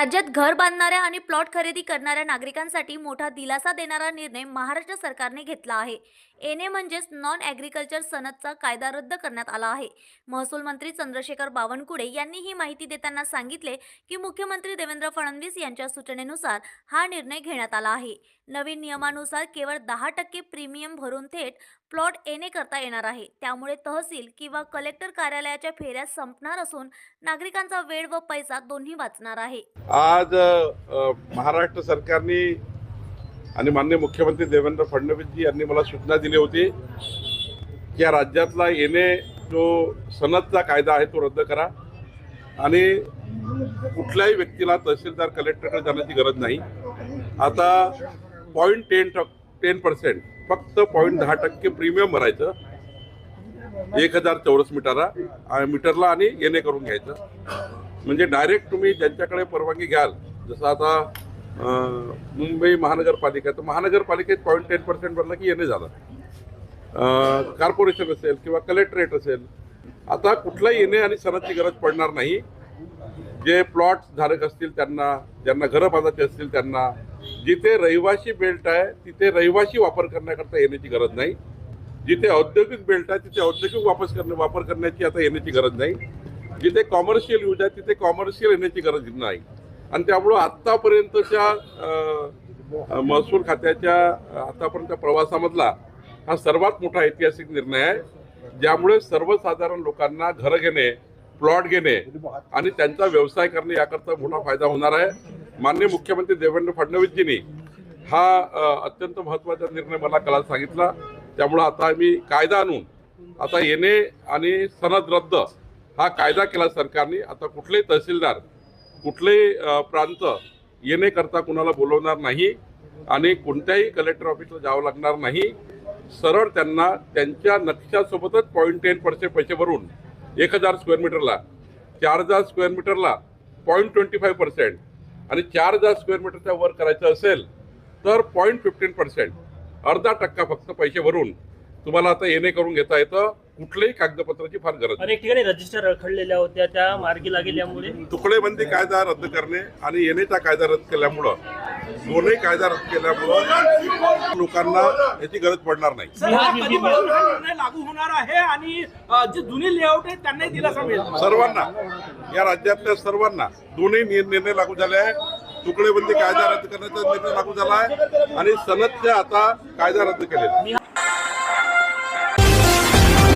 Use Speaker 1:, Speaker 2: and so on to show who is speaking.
Speaker 1: राज्यात घर बांधणाऱ्या आणि प्लॉट खरेदी करणाऱ्या नागरिकांसाठी मोठा दिलासा देणारा निर्णय महाराष्ट्र सरकारने घेतला आहे. एनए म्हणजेच नॉन ॲग्रिकल्चर सनदचा कायदा रद्द करण्यात आला आहे. महसूल मंत्री चंद्रशेखर बावनकुळे यांनी ही माहिती देताना सांगितले की मुख्यमंत्री देवेंद्र फडणवीस यांच्या सूचनेनुसार हा निर्णय घेण्यात आला आहे. नवीन नियमानुसार केवळ 10% प्रीमियम भरून थेट प्लॉट एनए करता येणार आहे. त्यामुळे तहसील किंवा कलेक्टर कार्यालयाच्या फेऱ्या संपणार असून नागरिकांचा वेळ व पैसा दोन्ही वाचणार आहे.
Speaker 2: आज महाराष्ट्र सरकारने आणि माननीय मुख्यमंत्री देवेंद्र फडणवीसजी यांनी मला सूचना दिली होती की या राज्यातला एनए जो सनदचा कायदा आहे तो रद्द करा आणि कुठल्याही व्यक्तीला तहसीलदार कलेक्टरकडे जाण्याची गरज नाही. आता 0.10% फक्त 0.10% प्रीमियम भरायचं 1000 चौरस मीटरला आणि एनए करून घ्यायचं. म्हणजे डायरेक्ट तुम्ही ज्यांच्याकडे परवानगी घ्याल, जसं आता मुंबई महानगरपालिका, तर महानगरपालिकेत 0.10% भरलं की एनए झालं. कॉर्पोरेशन असेल किंवा कलेक्टरेट असेल, आता कुठलाही एनए आणि सनदची गरज पडणार नाही. जे प्लॉट धारक असतील त्यांना, ज्यांना घरं बांधायची असतील त्यांना, जिथे रहिवासी बेल्ट आहे तिथे रहिवासी वापर करण्याकरता येण्याची गरज नाही. जिथे औद्योगिक बेल्ट आहे तिथे औद्योगिक वापर करण्याची आता येण्याची गरज नाही. जिथे कॉमर्शियल यूज आहे तिथे कॉमर्शियल येण्याची गरज नाही. आणि त्यामुळं आत्तापर्यंतच्या महसूल खात्याच्या आतापर्यंतच्या प्रवासामधला हा सर्वात मोठा ऐतिहासिक निर्णय आहे, ज्यामुळे सर्वसाधारण लोकांना घरं घेणे, प्लॉट घेणे आणि त्यांचा व्यवसाय करणे याकरता मोठा फायदा होणार आहे. माननीय मुख्यमंत्री देवेंद्र फडणवीसजींनी हा अत्यंत महत्त्वाचा निर्णय मला काल सांगितला. त्यामुळं आता आम्ही कायदा आणून आता एनए आणि सनद रद्द हा कायदा केला सरकारने. आता कुठलेही तहसीलदार, कुठलेही प्रांत एनए करता कुणाला बोलवणार नाही आणि कोणत्याही कलेक्टर ऑफिसला जावं लागणार नाही. सरळ त्यांना त्यांच्या नक्षासोबतच 0.10% पैसे भरून 1000 स्क्वेअर मीटरला, 4000 स्क्वेअर मीटरला 0.25% आणि 4000 स्क्वेअर मीटरच्या वर करायचं असेल तर 0.15%, अर्धा टक्का फक्त पैसे भरून तुम्हाला आता एनए करून घेता येतं. कुठल्याही कागदपत्राची फार गरज नाही.
Speaker 3: अनेक ठिकाणी रजिस्टर रखडलेल्या होत्या, त्या मार्गी लागल्यामुळे
Speaker 2: तुकडेबंदी कायदा रद्द करणे आणि एनएचा कायदा रद्द केल्यामुळं, दोन्ही कायदा रद्द केल्यामुळं लोकांना याची गरज पडणार नाही.
Speaker 4: लागू होणार आहे आणि जे जुने लेआउट आहेत त्यांनाही दिलासा मिळेल.
Speaker 2: सर्वांना, या राज्यातल्या सर्वांना दोन्ही निर्णय लागू झाले आहे. तुकडेबंदी कायदा रद्द करण्याचा निर्णय लागू झाला आहे आणि सनदचा आता कायदा रद्द केलेला आहे.